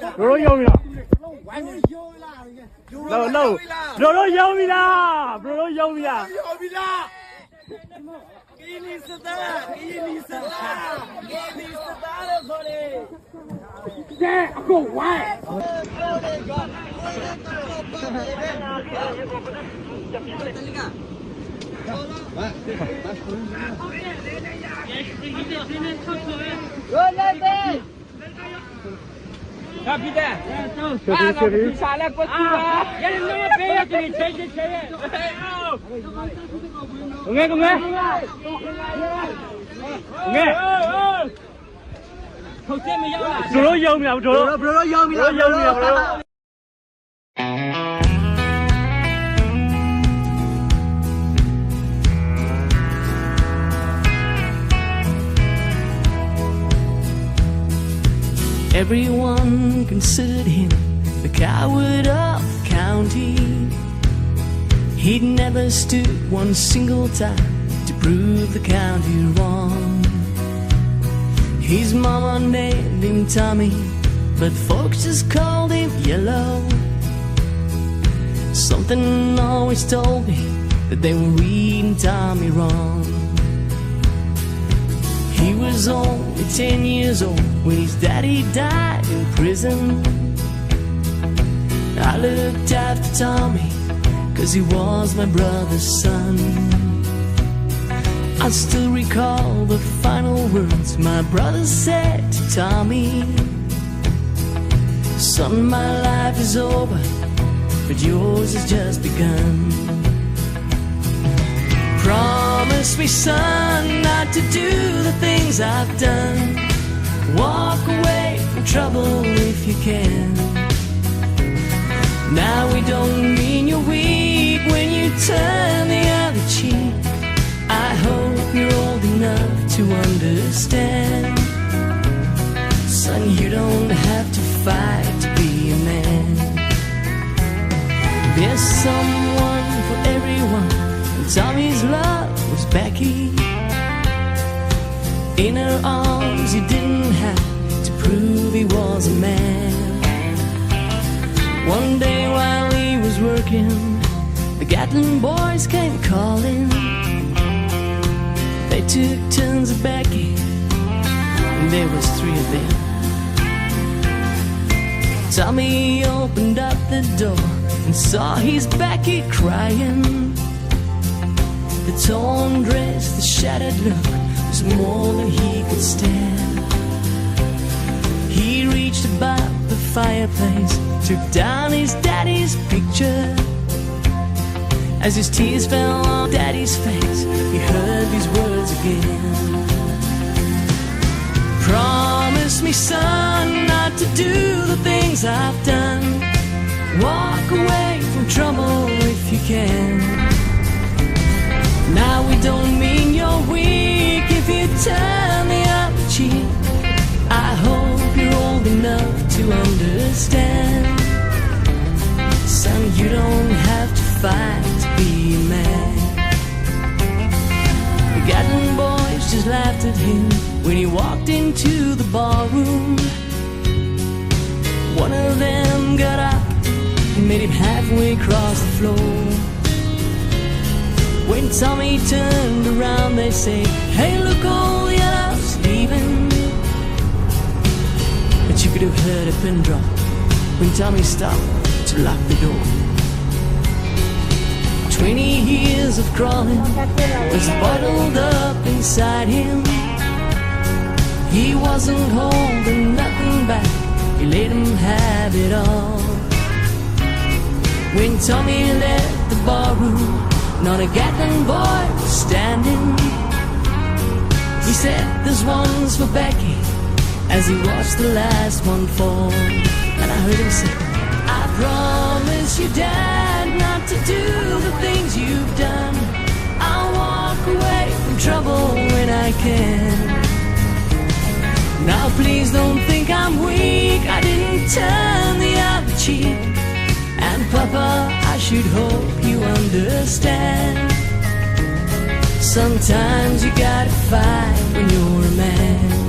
တို့ရုံပြီလားလုံးတို့ရုံပြီလားတို့ရုံပြီလားကိနီစတာလို့ခေါ်လေကဲအခုဝိုင်းCapita, sala ko tuwa. Yan naman pera kini cheche. Kunge. Không xem mày yêu là. Bro yêu mày, bro yêu mày. Everyone considered him the coward of the county. He'd never stood one single time to prove the county wrong. His mama named him Tommy, but folks just called him Yellow. Something always told me that they were reading Tommy wrong. He was only 10 years old when his daddy died in prison. I looked after Tommy 'cause he was my brother's son. I still recall the final words my brother said to Tommy. Son, my life is over, but yours has just begun. Promise me, son, not to do the things I've done. Walk away from trouble if you can. Now we don't mean you're weak when you turn the other cheek. I hope you're old enough to understand. Son, you don't have to fight to be a man. There's someone for everyone. Tommy's love was Becky. In her arms he didn't have to prove he was a man. One day while he was working, the Gatlin boys came calling. They took turns at Becky, and there was 3 of them. Tommy opened up the door and saw his Becky crying. The torn dress, the shattered look was more than he could stand. He reached about the fireplace, took down his daddy's picture. As his tears fell on daddy's face, he heard these words again. Promise me, son, not to do the things I've done. Walk away from trouble if you can. Now we don't mean you're weak if you turn the other cheek. I hope you're old enough to understand. Son, you don't have to fight to be a man. The Gatlin boys just laughed at him when he walked into the barroom. One of them got up and made him halfway across the floor. When Tommy turned around, they say, hey, look, all the others leaving. But you could have heard a pin drop when Tommy stopped to lock the door. 20 years of crawling was bottled up inside him. He wasn't holding nothing back, he let him have it all. When Tommy left the barroom, not a Gatlin boy was standing. He said, this one's for Becky, as he watched the last one fall. And I heard him say, I promise you, Dad, not to do the things you've done. I'll walk away from trouble when I can. Now please don't think I'm weak, I didn't turn the other cheek. And Papa, I should hope you understand. Sometimes you gotta fight when you're a man.